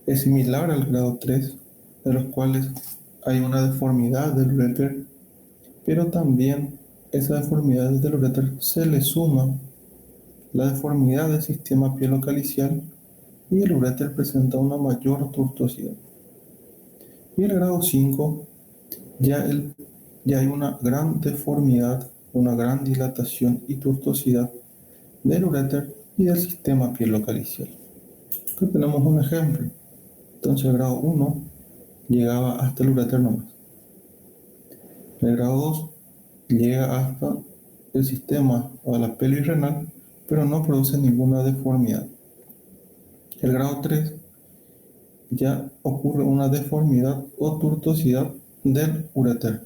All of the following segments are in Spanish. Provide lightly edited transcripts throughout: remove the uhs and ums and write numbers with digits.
Es similar al grado 3, de los cuales hay una deformidad del uréter, pero también esa deformidad del uréter se le suma la deformidad del sistema pielocalicial y el uréter presenta una mayor tortuosidad. Y el grado 5 ya, ya hay una gran deformidad, una gran dilatación y tortuosidad del uréter y del sistema pielocalicial. Aquí tenemos un ejemplo. Entonces el grado 1 llegaba hasta el uréter nomás. El grado 2 llega hasta el sistema o la pelvis renal, pero no produce ninguna deformidad. El grado 3 ya ocurre una deformidad o tortuosidad del uréter.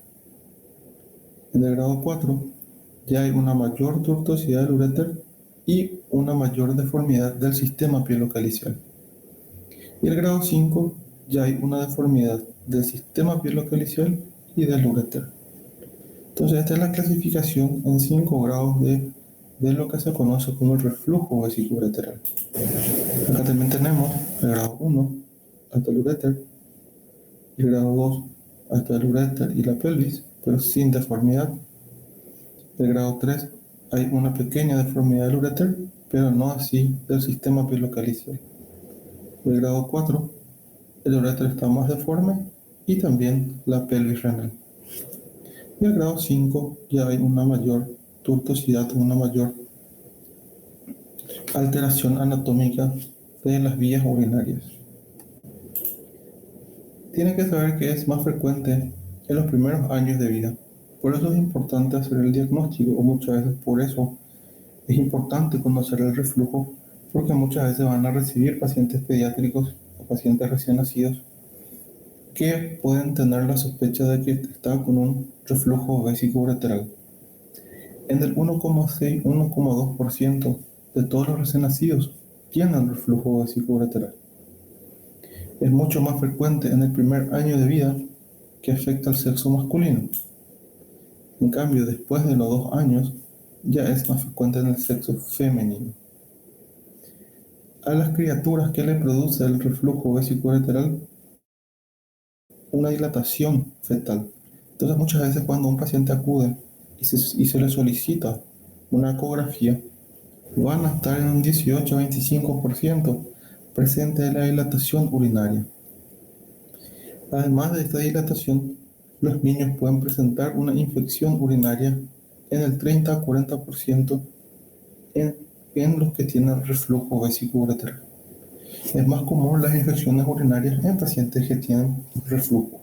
En el grado 4 ya hay una mayor tortuosidad del uréter y una mayor deformidad del sistema pielocalicial. Y el grado 5 ya hay una deformidad del sistema pielocalicial y del uréter. Entonces esta es la clasificación en 5 grados de lo que se conoce como el reflujo vesicoureteral. Acá también tenemos el grado 1 hasta el uréter, y el grado 2 hasta el uréter y la pelvis, pero sin deformidad. El grado 3 hay una pequeña deformidad del uréter, pero no así del sistema pielocalicial. El grado 4, el uréter está más deforme y también la pelvis renal. Y el grado 5 ya hay una mayor tortuosidad, una mayor alteración anatómica de las vías urinarias. Tiene que saber que es más frecuente en los primeros años de vida. Por eso es importante hacer el diagnóstico, o muchas veces por eso es importante conocer el reflujo, porque muchas veces van a recibir pacientes pediátricos o pacientes recién nacidos que pueden tener la sospecha de que está con un reflujo vesicoureteral. En el 1,6-1,2% de todos los recién nacidos tienen reflujo vesicoureteral. Es mucho más frecuente en el primer año de vida, que afecta al sexo masculino. En cambio, después de los 2 años, ya es más frecuente en el sexo femenino. A las criaturas que le produce el reflujo vesicoureteral, una dilatación fetal. Entonces, muchas veces cuando un paciente acude y se le solicita una ecografía, van a estar en un 18-25% presente de la dilatación urinaria. Además de esta dilatación, los niños pueden presentar una infección urinaria en el 30-40% en los que tienen reflujo vesicoureteral. Es más común las infecciones urinarias en pacientes que tienen reflujo.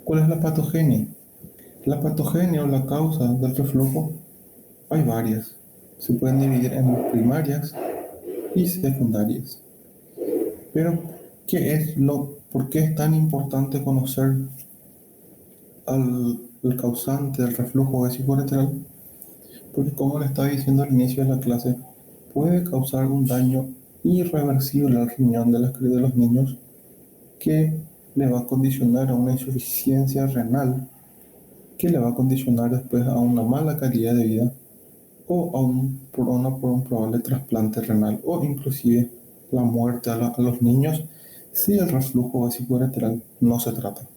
¿Cuál es la patogenia? La patogenia o la causa del reflujo hay varias. Se pueden dividir en primarias y secundarias. Pero, ¿por qué es tan importante conocer al causante del reflujo vesicoureteral? Porque, como le estaba diciendo al inicio de la clase, puede causar un daño irreversible al riñón de los niños, que le va a condicionar a una insuficiencia renal, que le va a condicionar después a una mala calidad de vida o por un probable trasplante renal, o inclusive la muerte a los niños si el reflujo vesicoureteral no se trata.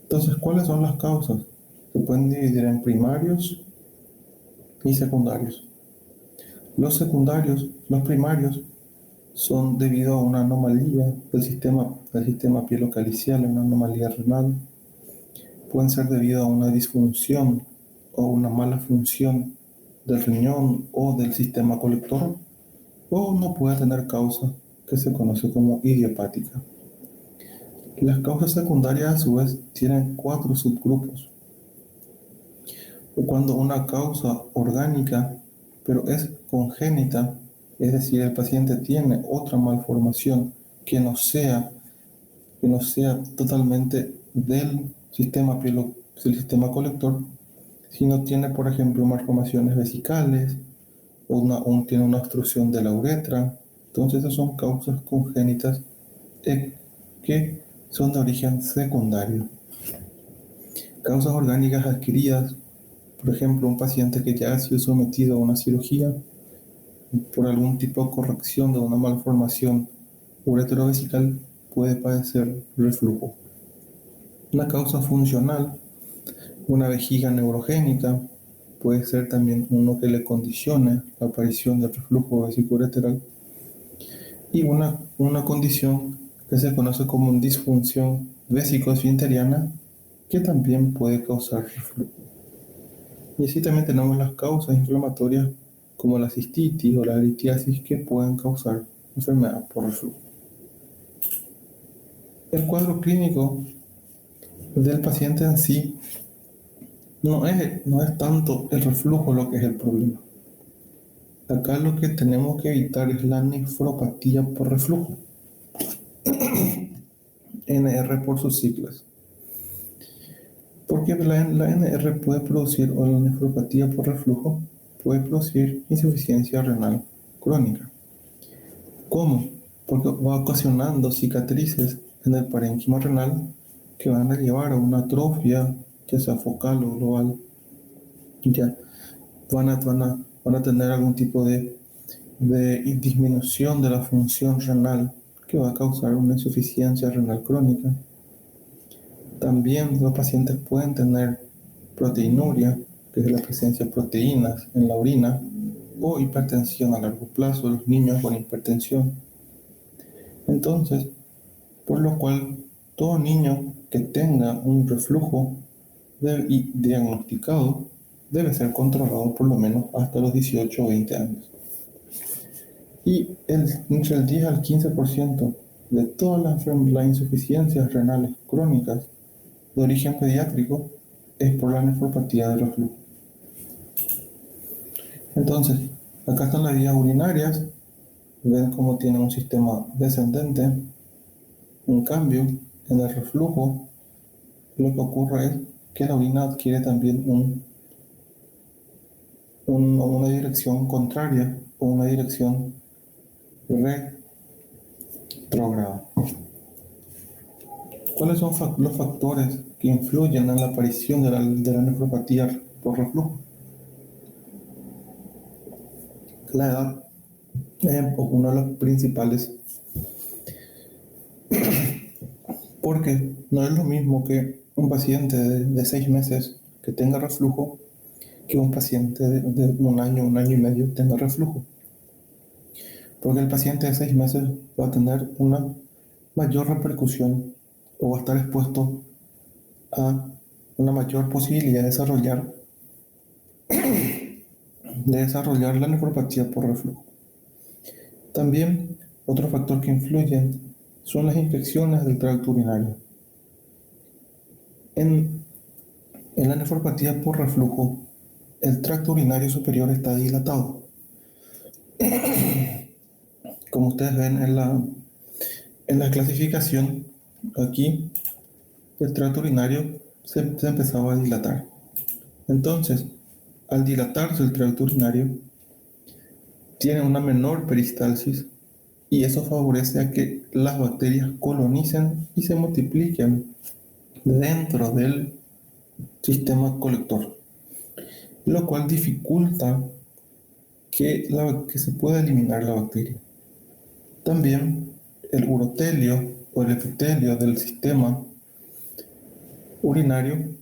Entonces, ¿cuáles son las causas? Se pueden dividir en primarios y secundarios. Los primarios, son debido a una anomalía del sistema pielocalicial, una anomalía renal. Pueden ser debido a una disfunción o una mala función del riñón o del sistema colector, o no puede tener causa que se conoce como idiopática. Las causas secundarias, a su vez, tienen 4 subgrupos. O cuando una causa orgánica, pero es congénita, es decir, el paciente tiene otra malformación que no sea totalmente del sistema colector, sino tiene, por ejemplo, malformaciones vesicales o tiene una obstrucción de la uretra. Entonces, esas son causas congénitas que son de origen secundario. Causas orgánicas adquiridas, por ejemplo, un paciente que ya ha sido sometido a una cirugía por algún tipo de corrección de una malformación uretrovesical puede padecer reflujo. Una causa funcional, una vejiga neurogénica, puede ser también uno que le condicione la aparición del reflujo vesicoureteral, y una condición que se conoce como disfunción vesicosfinteriana, que también puede causar reflujo. Y así también tenemos las causas inflamatorias como la cistitis o la litiasis, que pueden causar enfermedad por reflujo. El cuadro clínico del paciente en sí no es tanto el reflujo lo que es el problema. Acá lo que tenemos que evitar es la nefropatía por reflujo, NR por sus siglas. Porque la NR puede producir, o la nefropatía por reflujo, puede producir insuficiencia renal crónica. ¿Cómo? Porque va ocasionando cicatrices en el parénquima renal que van a llevar a una atrofia, ya sea focal o global. Ya van a tener algún tipo de disminución de la función renal que va a causar una insuficiencia renal crónica. También los pacientes pueden tener proteinuria, que es la presencia de proteínas en la orina, o hipertensión a largo plazo, los niños con hipertensión. Entonces, por lo cual, todo niño que tenga un reflujo diagnosticado debe ser controlado por lo menos hasta los 18 o 20 años. Y entre el 10 al 15% de todas las insuficiencias renales crónicas de origen pediátrico es por la nefropatía de reflujo. Entonces, acá están las vías urinarias, ven cómo tiene un sistema descendente. En cambio, en el reflujo, lo que ocurre es que la orina adquiere también una dirección contraria o una dirección retrógrada. ¿Cuáles son los factores que influyen en la aparición de la nefropatía por reflujo? La edad es uno de los principales, porque no es lo mismo que un paciente de 6 meses que tenga reflujo que un paciente de un año y medio tenga reflujo. Porque el paciente de 6 meses va a tener una mayor repercusión o va a estar expuesto a una mayor posibilidad de desarrollar la nefropatía por reflujo. También otro factor que influye son las infecciones del tracto urinario. En, en la nefropatía por reflujo, el tracto urinario superior está dilatado. Como ustedes ven en la clasificación, aquí el tracto urinario se empezaba a dilatar. Entonces, al dilatarse el tracto urinario, tiene una menor peristalsis, y eso favorece a que las bacterias colonicen y se multipliquen dentro del sistema colector, lo cual dificulta que se pueda eliminar la bacteria. También el urotelio o el epitelio del sistema urinario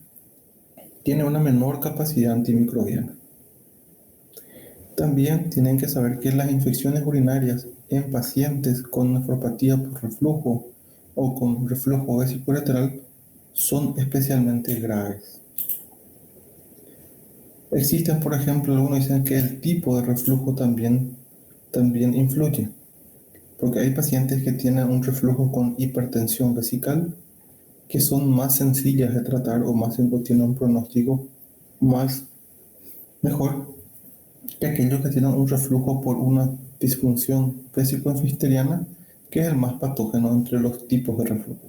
tiene una menor capacidad antimicrobiana. También tienen que saber que las infecciones urinarias en pacientes con nefropatía por reflujo o con reflujo vesicoureteral son especialmente graves. Existen, por ejemplo, algunos dicen que el tipo de reflujo también influye, porque hay pacientes que tienen un reflujo con hipertensión vesical que son más sencillas de tratar o tienen un pronóstico más mejor que aquellos que tienen un reflujo por una disfunción vesicoinfisteriana, que es el más patógeno entre los tipos de reflujo.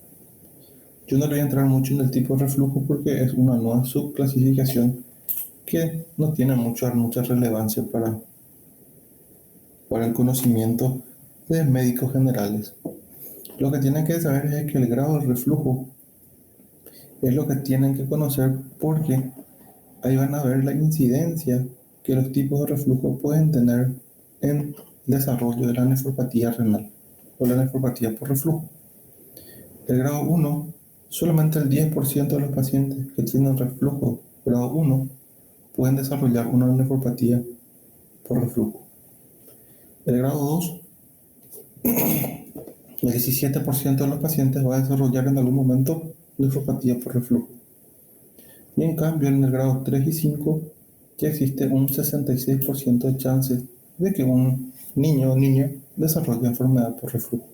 Yo no le voy a entrar mucho en el tipo de reflujo porque es una nueva subclasificación que no tiene mucha relevancia para el conocimiento de médicos generales. Lo que tienen que saber es que el grado de reflujo es lo que tienen que conocer, porque ahí van a ver la incidencia que los tipos de reflujo pueden tener en desarrollo de la nefropatía renal o la nefropatía por reflujo. El grado 1, solamente el 10% de los pacientes que tienen reflujo grado 1 pueden desarrollar una nefropatía por reflujo. El grado 2, el 17% de los pacientes va a desarrollar en algún momento nefropatía por reflujo. Y en cambio, en el grado 3 y 5, ya existe un 66% de chances de que un niño o niña desarrolle enfermedad por reflujo.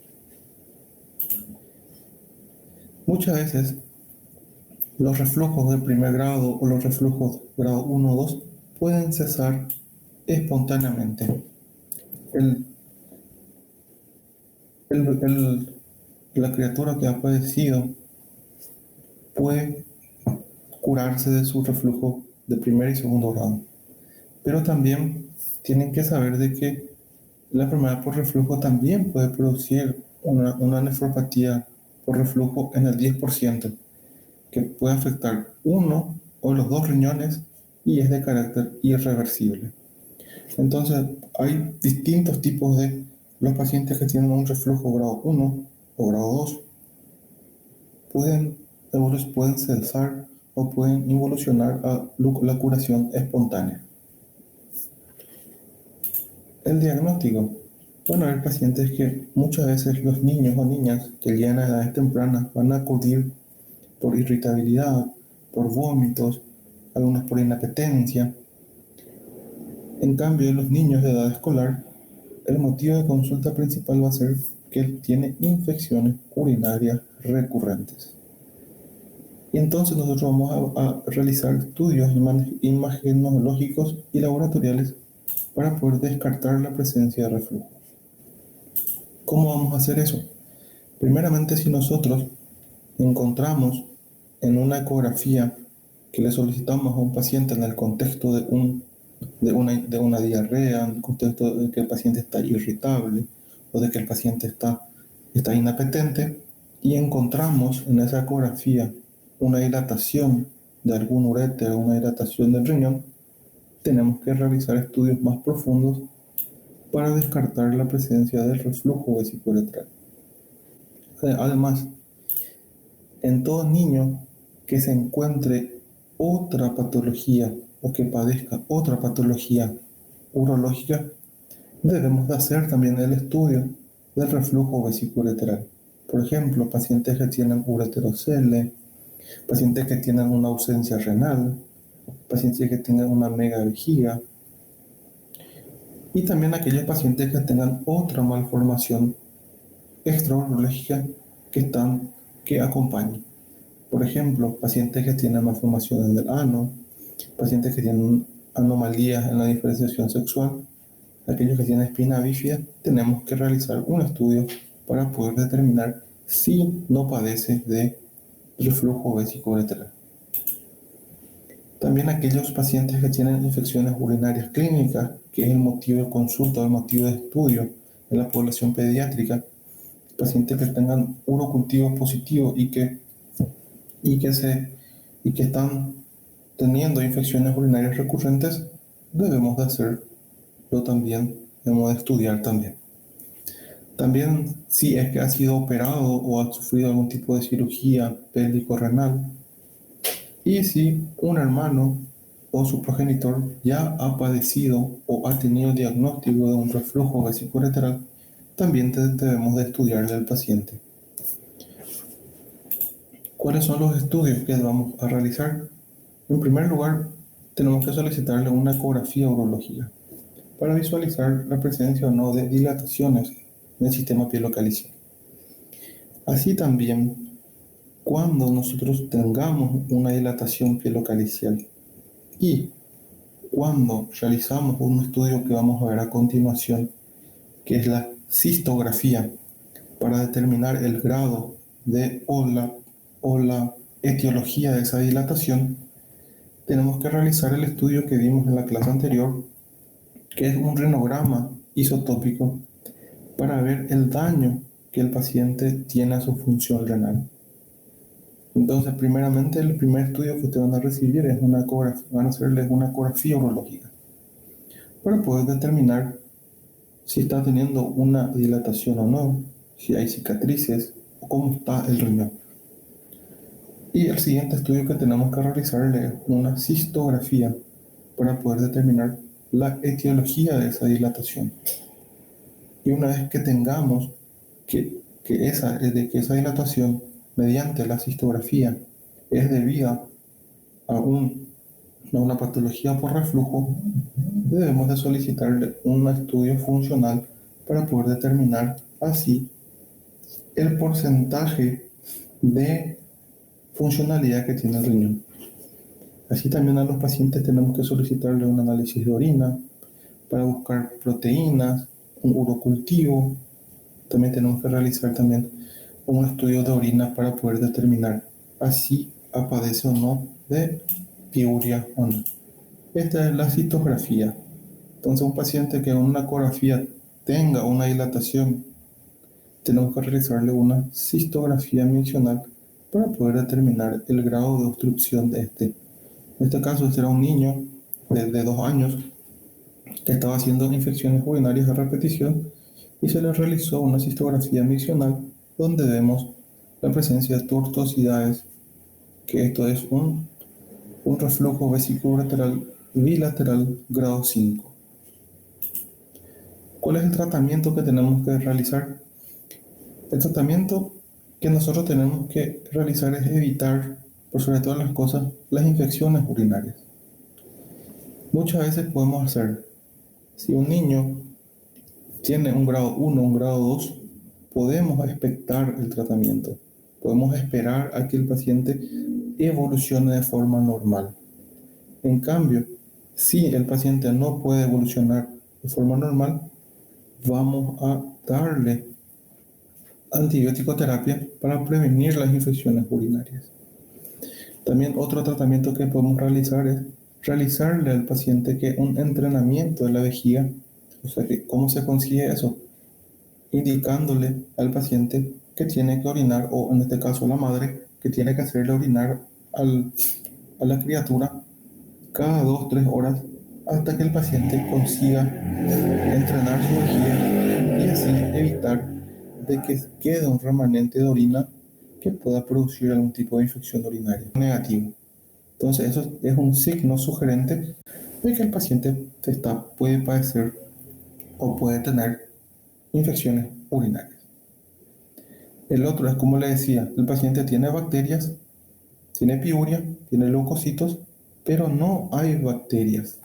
Muchas veces, los reflujos de primer grado o los reflujos grado 1 o 2 pueden cesar espontáneamente. El, la criatura que ha padecido puede curarse de su reflujo de primer y segundo grado. Pero también tienen que saber de que la enfermedad por reflujo también puede producir una nefropatía por reflujo en el 10%, que puede afectar uno o los dos riñones y es de carácter irreversible. Entonces, hay distintos tipos de los pacientes que tienen un reflujo grado 1 o grado 2 pueden cesar o pueden involucionar a la curación espontánea. El diagnóstico. Bueno, hay pacientes que muchas veces los niños o niñas que llegan a edades tempranas van a acudir por irritabilidad, por vómitos, algunos por inapetencia. En cambio, en los niños de edad escolar, el motivo de consulta principal va a ser que él tiene infecciones urinarias recurrentes. Y entonces nosotros vamos a realizar estudios imagenológicos y laboratoriales para poder descartar la presencia de reflujo. ¿Cómo vamos a hacer eso? Primeramente, si nosotros encontramos en una ecografía que le solicitamos a un paciente en el contexto de una diarrea, en el contexto de que el paciente está irritable o de que el paciente está inapetente, y encontramos en esa ecografía una dilatación de algún uréter o una dilatación del riñón, tenemos que realizar estudios más profundos para descartar la presencia del reflujo vesicouretral. Además, en todo niño que se encuentre otra patología o que padezca otra patología urológica, debemos de hacer también el estudio del reflujo vesicouretral. Por ejemplo, pacientes que tienen ureterocele, pacientes que tienen una ausencia renal, pacientes que tengan una megavejiga y también aquellos pacientes que tengan otra malformación extraurológica que acompañen. Por ejemplo, pacientes que tienen malformaciones del ano, pacientes que tienen anomalías en la diferenciación sexual, aquellos que tienen espina bífida, tenemos que realizar un estudio para poder determinar si no padece de reflujo vesicouretral. También aquellos pacientes que tienen infecciones urinarias clínicas, que es el motivo de consulta o el motivo de estudio en la población pediátrica, pacientes que tengan urocultivos positivos y que están teniendo infecciones urinarias recurrentes, debemos de hacerlo también, debemos de estudiar también. También si es que ha sido operado o ha sufrido algún tipo de cirugía pélvico-renal y si un hermano o su progenitor ya ha padecido o ha tenido diagnóstico de un reflujo vesicouretral, también debemos de estudiarle al paciente. ¿Cuáles son los estudios que vamos a realizar? En primer lugar, tenemos que solicitarle una ecografía urológica para visualizar la presencia o no de dilataciones en el sistema pielocaliciano. Así también, cuando nosotros tengamos una dilatación pielocalicial y cuando realizamos un estudio que vamos a ver a continuación, que es la cistografía, para determinar el grado de o la etiología de esa dilatación, tenemos que realizar el estudio que vimos en la clase anterior, que es un renograma isotópico para ver el daño que el paciente tiene a su función renal. Entonces, primeramente, el primer estudio que ustedes van a recibir es una ecografía, van a hacerles una ecografía urológica para poder determinar si está teniendo una dilatación o no, si hay cicatrices o cómo está el riñón. Y el siguiente estudio que tenemos que realizarle es una cistografía para poder determinar la etiología de esa dilatación. Y una vez que tengamos que esa dilatación mediante la cistografía es debida a, a una patología por reflujo, debemos de solicitarle un estudio funcional para poder determinar así el porcentaje de funcionalidad que tiene el riñón. Así también a los pacientes tenemos que solicitarle un análisis de orina para buscar proteínas, un urocultivo. También tenemos que realizar también un estudio de orina para poder determinar así padece o no de piuria o no. Esta es la citografía. Entonces, un paciente que en una ecografía tenga una dilatación, tenemos que realizarle una cistografía miccional para poder determinar el grado de obstrucción de este. En este caso, será un niño de 2 años que estaba haciendo infecciones urinarias a repetición y se le realizó una cistografía miccional donde vemos la presencia de tortuosidades, que esto es un reflujo vesicolateral bilateral grado 5. ¿Cuál es el tratamiento que tenemos que realizar? El tratamiento que nosotros tenemos que realizar es evitar, por sobre todas las cosas, las infecciones urinarias. Muchas veces podemos hacer, si un niño tiene un grado 1, un grado 2, podemos expectar el tratamiento. Podemos esperar a que el paciente evolucione de forma normal. En cambio, si el paciente no puede evolucionar de forma normal, vamos a darle antibiótico terapia para prevenir las infecciones urinarias. También otro tratamiento que podemos realizar es realizarle al paciente que un entrenamiento de la vejiga. O sea, ¿cómo se consigue eso? Indicándole al paciente que tiene que orinar, o en este caso la madre, que tiene que hacerle orinar a la criatura cada 2-3 horas hasta que el paciente consiga entrenar su vejiga y así evitar de que quede un remanente de orina que pueda producir algún tipo de infección urinaria negativo. Entonces eso es un signo sugerente de que el paciente puede padecer o puede tener infecciones urinarias. El otro es, como le decía, el paciente tiene bacterias, tiene piuria, tiene leucocitos, pero no hay bacterias.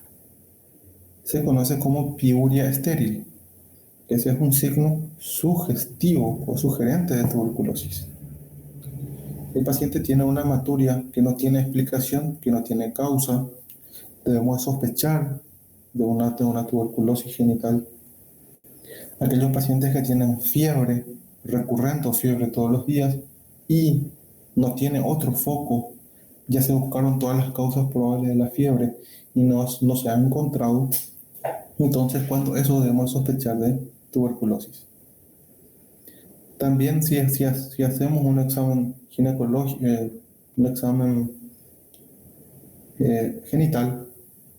Se conoce como piuria estéril. Ese es un signo sugestivo o sugerente de tuberculosis. El paciente tiene una hematuria que no tiene explicación, que no tiene causa. Debemos sospechar de una tuberculosis genital. Aquellos pacientes que tienen fiebre recurrente o fiebre todos los días y no tiene otro foco, ya se buscaron todas las causas probables de la fiebre y no se han encontrado, entonces cuando eso debemos sospechar de tuberculosis. También si hacemos un examen ginecológico, un examen genital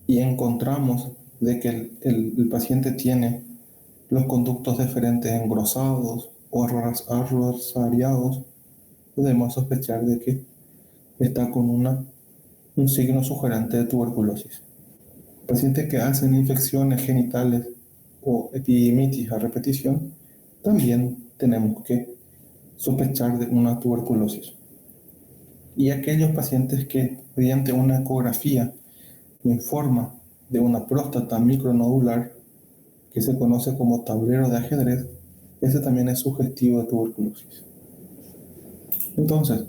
y encontramos de que el paciente tiene los conductos deferentes engrosados o arrosariados, debemos sospechar de que está con un signo sugerente de tuberculosis. Pacientes que hacen infecciones genitales o epididimitis a repetición, también tenemos que sospechar de una tuberculosis. Y aquellos pacientes que mediante una ecografía informa de una próstata micronodular, que se conoce como tablero de ajedrez, ese también es sugestivo de tuberculosis. Entonces,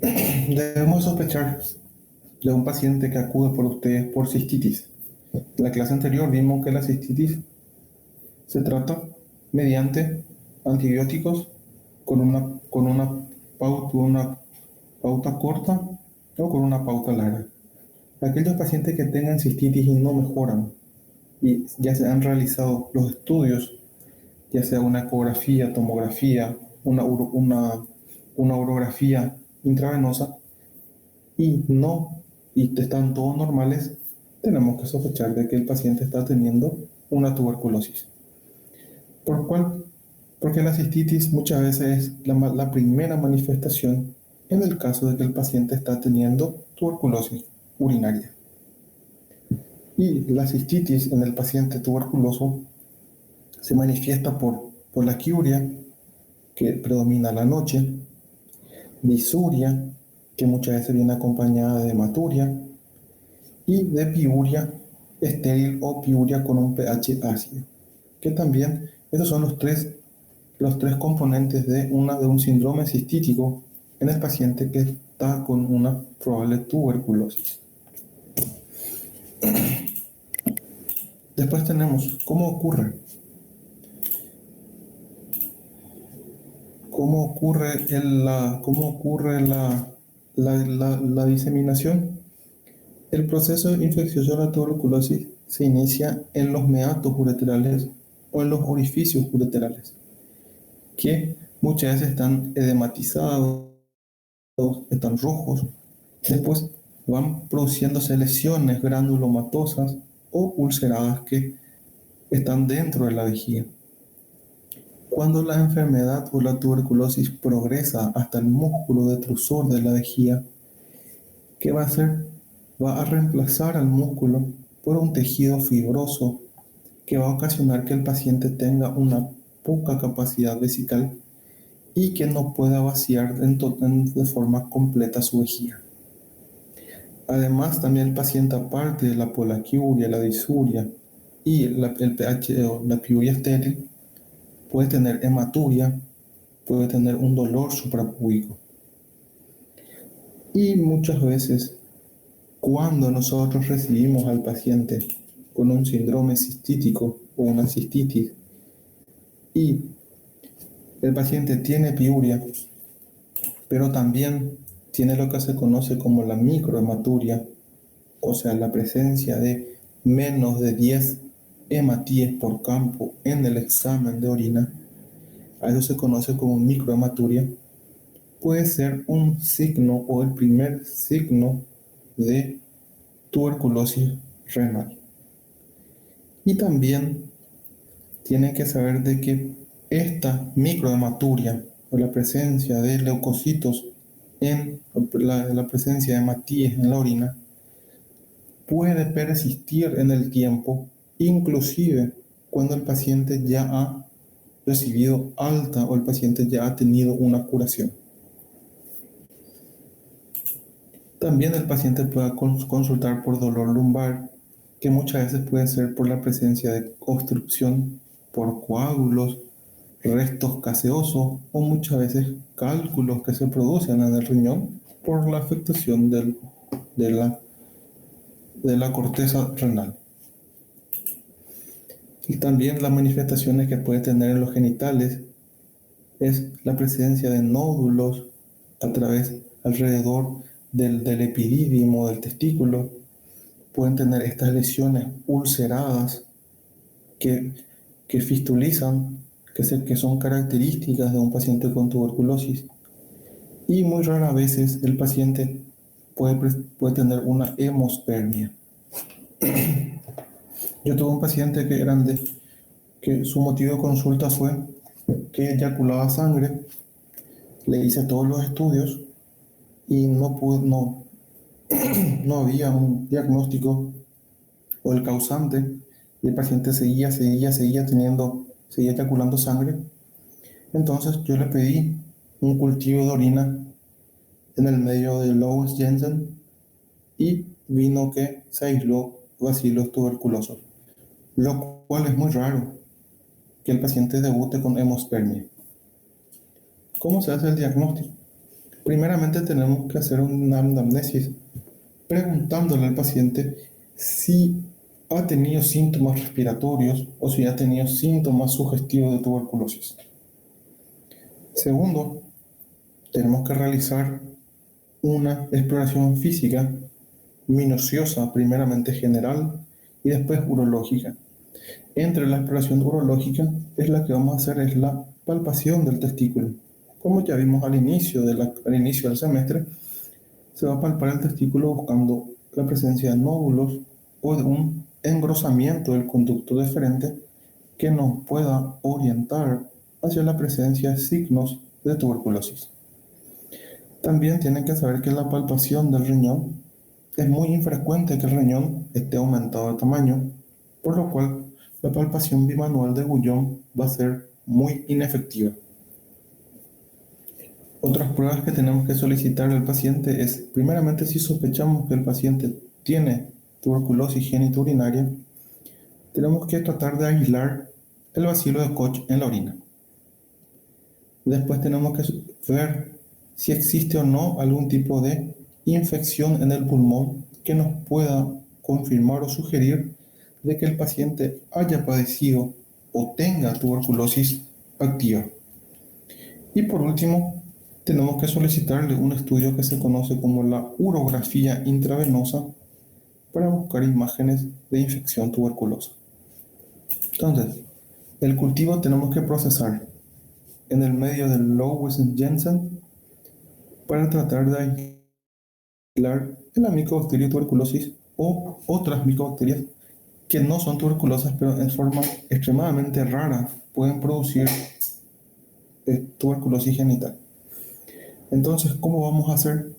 debemos sospechar de un paciente que acude por ustedes por cistitis. En la clase anterior vimos que la cistitis se trata mediante antibióticos con una pauta corta o con una pauta larga. Aquellos pacientes que tengan cistitis y no mejoran y ya se han realizado los estudios, ya sea una ecografía, tomografía, una urografía intravenosa y están todos normales, tenemos que sospechar de que el paciente está teniendo una tuberculosis. ¿Por cuál? Porque la cistitis muchas veces es la primera manifestación en el caso de que el paciente está teniendo tuberculosis urinaria. Y la cistitis en el paciente tuberculoso se manifiesta por la quiuria, que predomina la noche, disuria, que muchas veces viene acompañada de hematuria, y de piuria estéril o piuria con un pH ácido, que también esos son los tres componentes de un síndrome cistítico en el paciente que está con una probable tuberculosis. Después tenemos cómo ocurre la diseminación. El proceso infeccioso de la tuberculosis se inicia en los meatos ureterales o en los orificios ureterales, que muchas veces están edematizados, están rojos. Después van produciéndose lesiones granulomatosas o ulceradas que están dentro de la vejiga. Cuando la enfermedad o la tuberculosis progresa hasta el músculo detrusor de la vejiga, ¿qué va a hacer? Va a reemplazar al músculo por un tejido fibroso que va a ocasionar que el paciente tenga una poca capacidad vesical y que no pueda vaciar de forma completa su vejiga. Además, también el paciente, aparte de la polaquiuria, la disuria y el pH o la piuria estéril, puede tener hematuria, puede tener un dolor suprapúbico. Y muchas veces, cuando nosotros recibimos al paciente con un síndrome cistítico o una cistitis y el paciente tiene piuria, pero también tiene lo que se conoce como la microhematuria, o sea, la presencia de menos de 10 hematíes por campo en el examen de orina, a eso se conoce como microhematuria, puede ser un signo o el primer signo de tuberculosis renal. Y también tienen que saber de que esta microhematuria o la presencia de leucocitos en la presencia de hematíes en la orina puede persistir en el tiempo, inclusive cuando el paciente ya ha recibido alta o el paciente ya ha tenido una curación. También el paciente puede consultar por dolor lumbar, que muchas veces puede ser por la presencia de obstrucción por coágulos, restos caseosos o muchas veces cálculos que se producen en el riñón por la afectación de la, de la corteza renal. Y también las manifestaciones que puede tener en los genitales es la presencia de nódulos alrededor del epidídimo del testículo. Pueden tener estas lesiones ulceradas que, que fistulizan, que son características de un paciente con tuberculosis. Y muy raras veces el paciente puede tener una hemospermia. Yo tuve un paciente que su motivo de consulta fue que eyaculaba sangre, le hice todos los estudios y no había un diagnóstico o el causante, y el paciente seguía eyaculando sangre. Entonces yo le pedí un cultivo de orina en el medio de Lowndes Jensen y vino que se aisló bacilos tuberculosos, lo cual es muy raro que el paciente debute con hemospermia. ¿Cómo se hace el diagnóstico? Primeramente tenemos que hacer una anamnesis preguntándole al paciente si ha tenido síntomas respiratorios o si ha tenido síntomas sugestivos de tuberculosis. Segundo, tenemos que realizar una exploración física minuciosa, primeramente general y después urológica. Entre la exploración urológica es la que vamos a hacer es la palpación del testículo. Como ya vimos al inicio del semestre, se va a palpar el testículo buscando la presencia de nódulos o de un engrosamiento del conducto deferente que nos pueda orientar hacia la presencia de signos de tuberculosis. También tienen que saber que la palpación del riñón es muy infrecuente que el riñón esté aumentado de tamaño, por lo cual la palpación bimanual de Guyon va a ser muy inefectiva. Otras pruebas que tenemos que solicitar al paciente es, primeramente, si sospechamos que el paciente tiene tuberculosis genitourinaria, tenemos que tratar de aislar el bacilo de Koch en la orina. Después tenemos que ver si existe o no algún tipo de infección en el pulmón que nos pueda confirmar o sugerir de que el paciente haya padecido o tenga tuberculosis activa. Y por último, tenemos que solicitarle un estudio que se conoce como la urografía intravenosa para buscar imágenes de infección tuberculosa. Entonces, el cultivo tenemos que procesar en el medio del Low-Wesen-Jensen para tratar de aislar la Mycobacteria tuberculosis o otras micobacterias que no son tuberculosas, pero en forma extremadamente rara pueden producir tuberculosis genital. Entonces, ¿cómo vamos a hacer?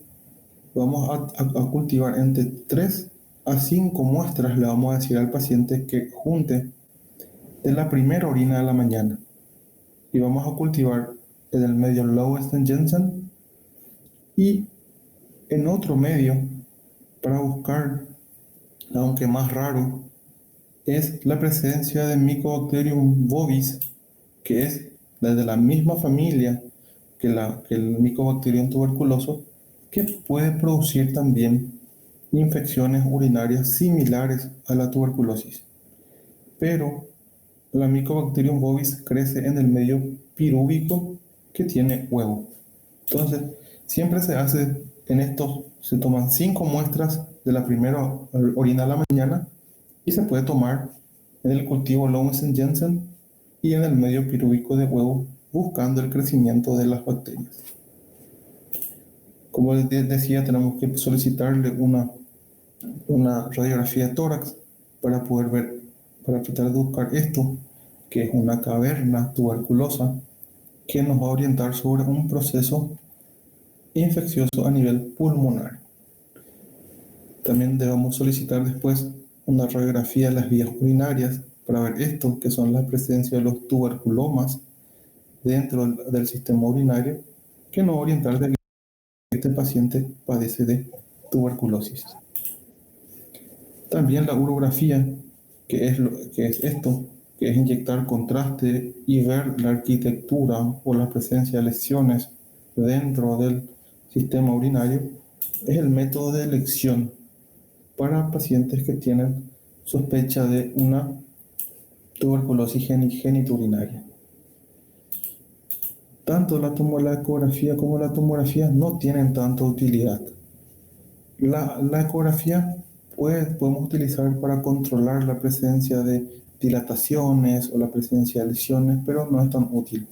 Vamos a cultivar entre 3 a 5 muestras, le vamos a decir al paciente que junte de la primera orina de la mañana. Y vamos a cultivar en el medio Low-Wesen-Jensen y en otro medio para buscar, aunque más raro, es la presencia de Mycobacterium bovis, que es de la misma familia que el Mycobacterium tuberculoso, que puede producir también infecciones urinarias similares a la tuberculosis. Pero la Mycobacterium bovis crece en el medio pirúvico que tiene huevo. Entonces, siempre se hace en estos, se toman 5 muestras de la primera orina a la mañana y se puede tomar en el cultivo Lowensen-Jensen y en el medio pirúvico de huevo buscando el crecimiento de las bacterias. Como les decía, tenemos que solicitarle una radiografía de tórax para poder ver, para tratar de buscar esto, que es una caverna tuberculosa que nos va a orientar sobre un proceso infeccioso a nivel pulmonar. También debemos solicitar después una radiografía de las vías urinarias para ver esto, que son la presencia de los tuberculomas dentro del sistema urinario, que nos va a orientar de que este paciente padece de tuberculosis. También la urografía, que es esto, que es inyectar contraste y ver la arquitectura o la presencia de lesiones dentro del sistema urinario, es el método de elección para pacientes que tienen sospecha de una tuberculosis genitourinaria. Tanto la ecografía como la tomografía no tienen tanta utilidad. La ecografía podemos utilizar para controlar la presencia de dilataciones o la presencia de lesiones, pero no es tan útil.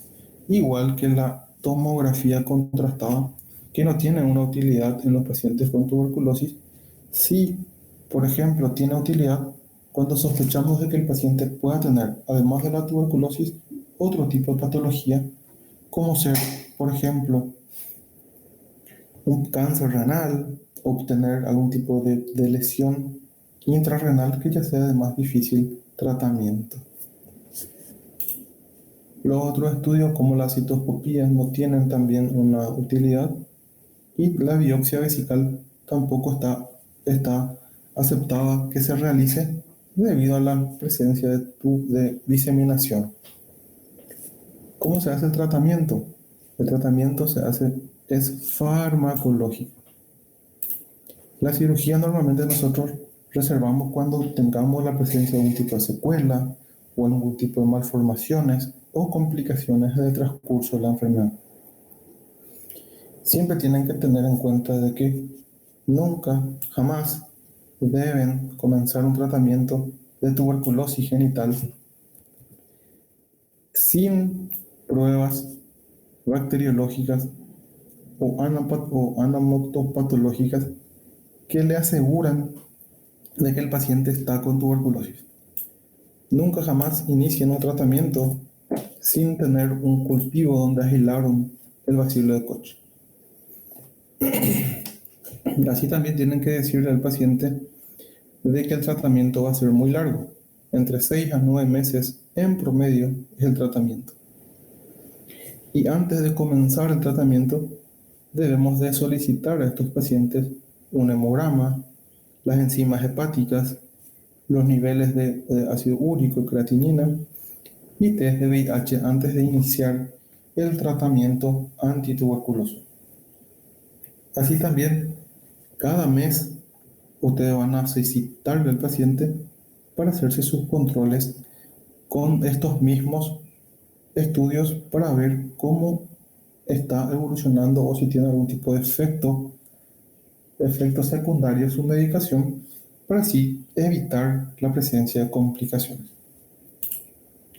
Igual que la tomografía contrastada, que no tiene una utilidad en los pacientes con tuberculosis, sí, por ejemplo, tiene utilidad cuando sospechamos de que el paciente pueda tener, además de la tuberculosis, otro tipo de patología, como ser, por ejemplo, un cáncer renal, obtener algún tipo de lesión intrarrenal que ya sea de más difícil tratamiento. Los otros estudios como la citoscopía no tienen también una utilidad y la biopsia vesical tampoco está aceptada que se realice debido a la presencia de diseminación. ¿Cómo se hace el tratamiento? El tratamiento es farmacológico. La cirugía normalmente nosotros reservamos cuando tengamos la presencia de un tipo de secuela o algún tipo de malformaciones o complicaciones de transcurso de la enfermedad. Siempre tienen que tener en cuenta de que nunca, jamás deben comenzar un tratamiento de tuberculosis genital sin pruebas bacteriológicas o anamoctopatológicas que le aseguran de que el paciente está con tuberculosis. Nunca jamás inicien un tratamiento sin tener un cultivo donde aislaron el bacilo de Koch. Así también tienen que decirle al paciente de que el tratamiento va a ser muy largo, entre 6 a 9 meses en promedio es el tratamiento. Y antes de comenzar el tratamiento, debemos de solicitar a estos pacientes un hemograma, las enzimas hepáticas, los niveles de ácido úrico y creatinina y test de VIH antes de iniciar el tratamiento antituberculoso. Así también, cada mes ustedes van a solicitarle al paciente para hacerse sus controles con estos mismos estudios para ver cómo está evolucionando o si tiene algún tipo de efecto secundario su medicación para así evitar la presencia de complicaciones.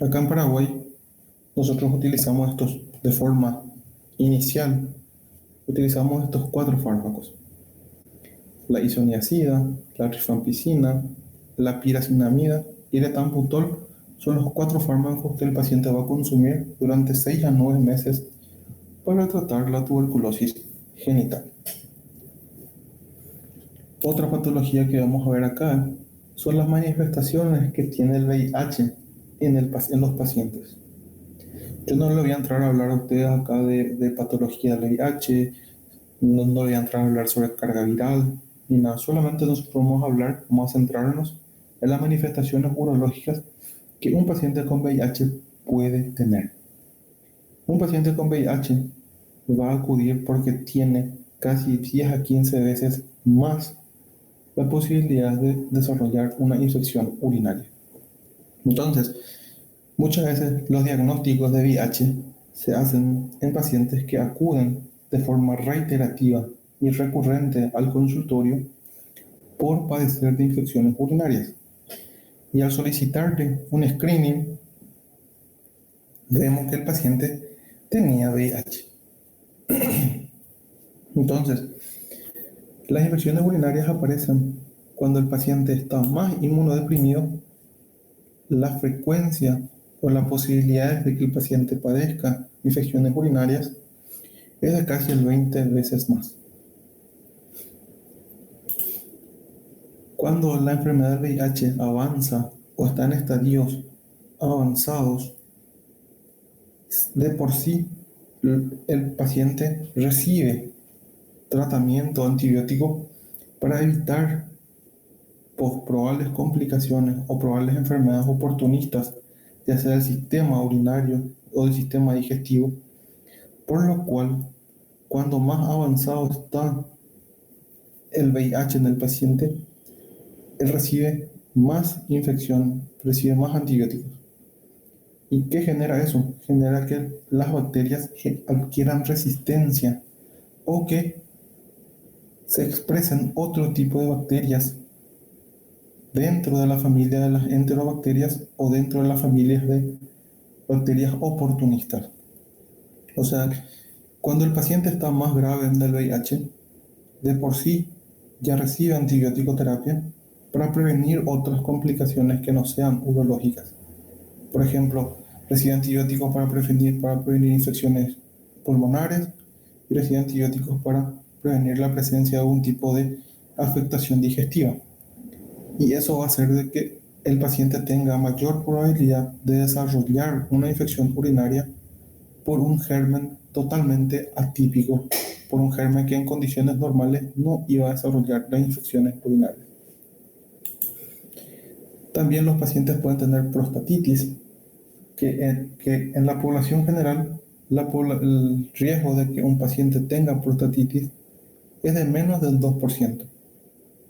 Acá en Paraguay nosotros utilizamos estos de forma inicial, utilizamos estos 4 fármacos: la isoniazida, la rifampicina, la piracinamida y el etambutol. Son los 4 fármacos que el paciente va a consumir durante 6 a 9 meses para tratar la tuberculosis genital. Otra patología que vamos a ver acá son las manifestaciones que tiene el VIH en los pacientes. Yo no le voy a entrar a hablar a ustedes acá de patología del VIH, no voy a entrar a hablar sobre carga viral ni nada, solamente nosotros vamos a hablar, vamos a centrarnos en las manifestaciones urológicas que un paciente con VIH puede tener. Un paciente con VIH va a acudir porque tiene casi 10 a 15 veces más la posibilidad de desarrollar una infección urinaria. Entonces, muchas veces los diagnósticos de VIH se hacen en pacientes que acuden de forma reiterativa y recurrente al consultorio por padecer de infecciones urinarias. Y al solicitarle un screening, vemos que el paciente tenía VIH. Entonces, las infecciones urinarias aparecen cuando el paciente está más inmunodeprimido. La frecuencia o la posibilidad de que el paciente padezca infecciones urinarias es de casi el 20 veces más. Cuando la enfermedad del VIH avanza o está en estadios avanzados, de por sí el paciente recibe tratamiento antibiótico para evitar probables complicaciones o probables enfermedades oportunistas, ya sea del sistema urinario o del sistema digestivo, por lo cual cuando más avanzado está el VIH en el paciente, él recibe más infección, recibe más antibióticos. ¿Y qué genera eso? Genera que las bacterias adquieran resistencia o que se expresen otro tipo de bacterias dentro de la familia de las enterobacterias o dentro de las familias de bacterias oportunistas. O sea, cuando el paciente está más grave del VIH, de por sí ya recibe antibiótico terapia para prevenir otras complicaciones que no sean urológicas. Por ejemplo, recibe antibióticos para prevenir infecciones pulmonares y recibe antibióticos para prevenir la presencia de algún tipo de afectación digestiva. Y eso va a hacer de que el paciente tenga mayor probabilidad de desarrollar una infección urinaria por un germen totalmente atípico, por un germen que en condiciones normales no iba a desarrollar las infecciones urinarias. También los pacientes pueden tener prostatitis, que en la población general el riesgo de que un paciente tenga prostatitis es de menos del 2%.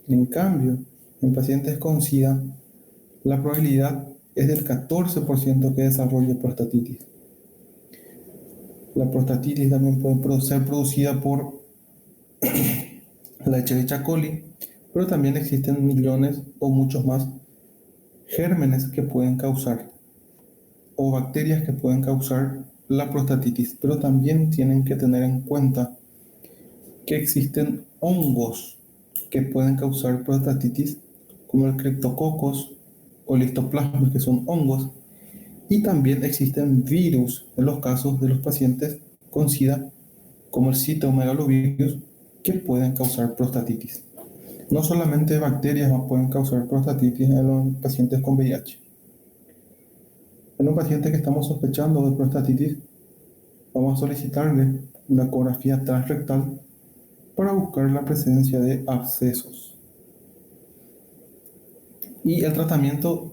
En cambio, en pacientes con SIDA, la probabilidad es del 14% que desarrolle prostatitis. La prostatitis también puede ser producida por la Escherichia coli, pero también existen millones o muchos más gérmenes que pueden causar o bacterias que pueden causar la prostatitis, pero también tienen que tener en cuenta que existen hongos que pueden causar prostatitis, como el Cryptococcus, o listoplasmas, que son hongos, y también existen virus en los casos de los pacientes con SIDA, como el citomegalovirus, que pueden causar prostatitis. No solamente bacterias pueden causar prostatitis en los pacientes con VIH. En un paciente que estamos sospechando de prostatitis, vamos a solicitarle una ecografía transrectal para buscar la presencia de abscesos. Y el tratamiento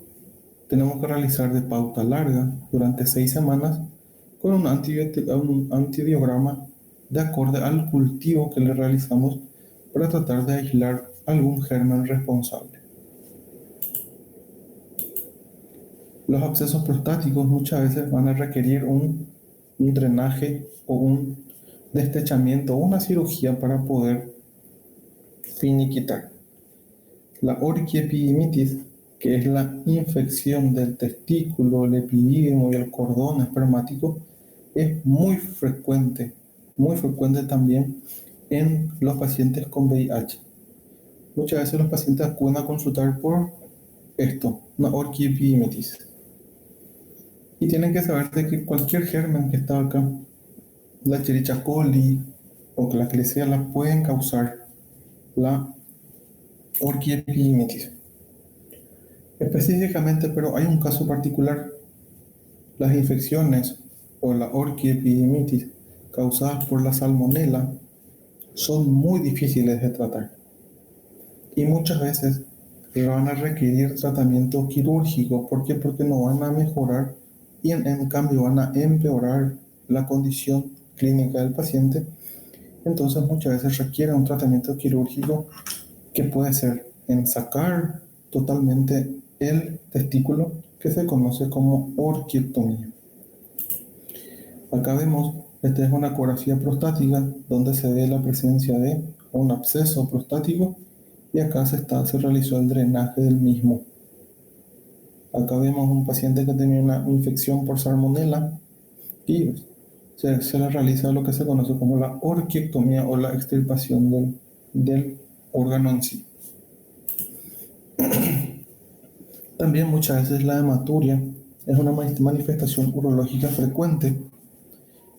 tenemos que realizar de pauta larga durante 6 semanas con un antibiograma de acorde al cultivo que le realizamos para tratar de aislar algún germen responsable. Los abscesos prostáticos muchas veces van a requerir un drenaje o un destechamiento o una cirugía para poder finiquitar. La orquiepididimitis, que es la infección del testículo, el epidídimo y el cordón espermático, es muy frecuente también en los pacientes con VIH. Muchas veces los pacientes acuden a consultar por esto, una orquiepididimitis. Y tienen que saber de que cualquier germen que está acá, la Escherichia coli o la Klebsiella, pueden causar la orquiepididimitis. Específicamente, pero hay un caso particular, las infecciones o la orquiepididimitis causadas por la salmonela son muy difíciles de tratar y muchas veces van a requerir tratamiento quirúrgico. ¿Por qué? Porque no van a mejorar y en cambio van a empeorar la condición clínica del paciente. Entonces muchas veces requiere un tratamiento quirúrgico que puede ser en sacar totalmente el testículo, que se conoce como orquiectomía. Acá vemos, esta es una ecografía prostática donde se ve la presencia de un absceso prostático y acá se realizó el drenaje del mismo. Acá vemos un paciente que tenía una infección por salmonela y se le realiza lo que se conoce como la orquiectomía o la extirpación del órgano en sí. También muchas veces la hematuria es una manifestación urológica frecuente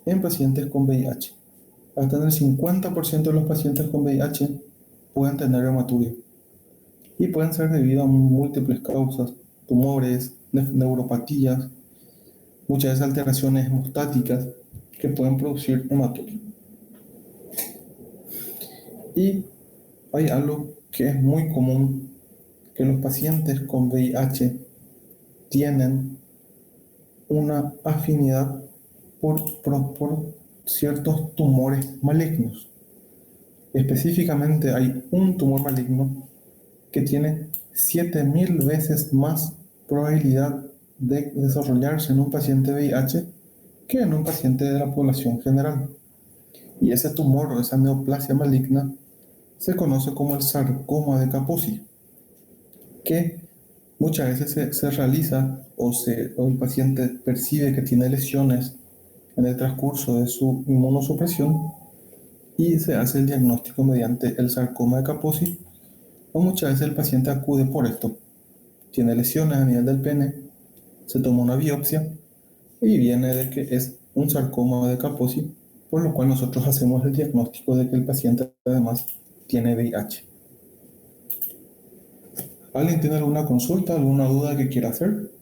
en pacientes con VIH. Hasta el 50% de los pacientes con VIH pueden tener hematuria y pueden ser debido a múltiples causas, tumores, neuropatías, muchas veces alteraciones hemostáticas que pueden producir hematuria. Y hay algo que es muy común, que los pacientes con VIH tienen una afinidad por ciertos tumores malignos. Específicamente hay un tumor maligno que tiene 7000 veces más probabilidad de desarrollarse en un paciente VIH que en un paciente de la población general. Y ese tumor o esa neoplasia maligna se conoce como el sarcoma de Kaposi, que muchas veces se realiza o el paciente percibe que tiene lesiones en el transcurso de su inmunosupresión y se hace el diagnóstico mediante el sarcoma de Kaposi, o muchas veces el paciente acude por esto. Tiene lesiones a nivel del pene, se toma una biopsia y viene de que es un sarcoma de Kaposi, por lo cual nosotros hacemos el diagnóstico de que el paciente además tiene VIH. ¿Alguien tiene alguna consulta, alguna duda que quiera hacer?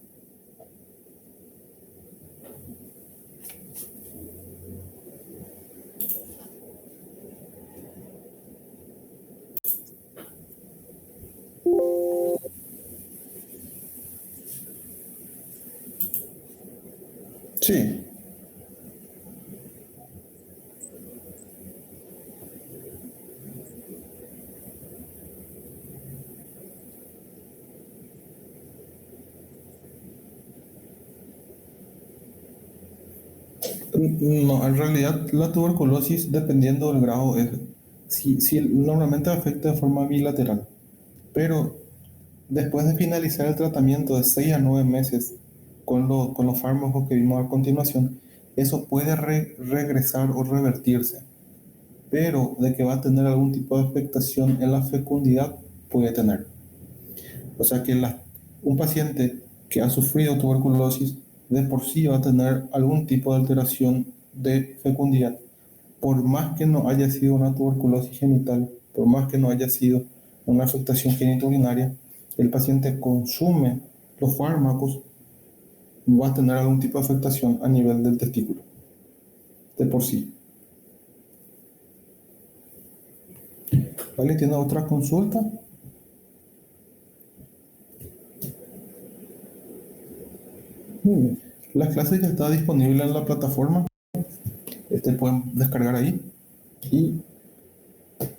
Sí. No, en realidad la tuberculosis, dependiendo del grado, si normalmente afecta de forma bilateral, pero después de finalizar el tratamiento de 6 a 9 meses con los fármacos que vimos a continuación, eso puede regresar o revertirse, pero de que va a tener algún tipo de afectación en la fecundidad, puede tener. O sea que un paciente que ha sufrido tuberculosis de por sí va a tener algún tipo de alteración de fecundidad, por más que no haya sido una tuberculosis genital, por más que no haya sido una afectación genitourinaria, el paciente consume los fármacos, va a tener algún tipo de afectación a nivel del testículo, de por sí. ¿Vale? ¿Tiene otra consulta? Muy bien. Las clases ya están disponibles en la plataforma. Pueden descargar ahí. Y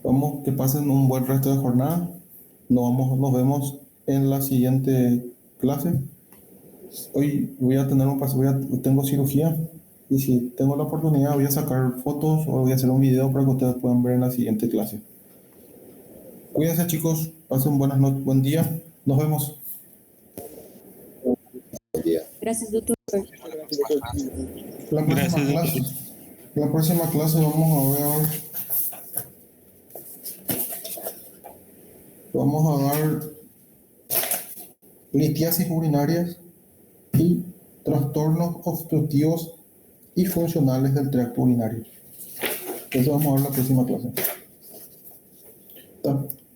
vamos, que pasen un buen resto de jornada. Nos vemos en la siguiente clase. Hoy voy a tener tengo cirugía y si tengo la oportunidad voy a sacar fotos o voy a hacer un video para que ustedes puedan ver en la siguiente clase. Cuídense chicos, pasen buen día, nos vemos. Gracias, doctor. La próxima Gracias, doctor. clase, la próxima clase vamos a dar litiasis urinarias y trastornos obstructivos y funcionales del tracto urinario. Eso vamos a ver la próxima clase.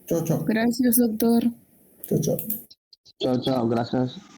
Chao, chao. Gracias, doctor. Chao, chao. Chao, chao, gracias.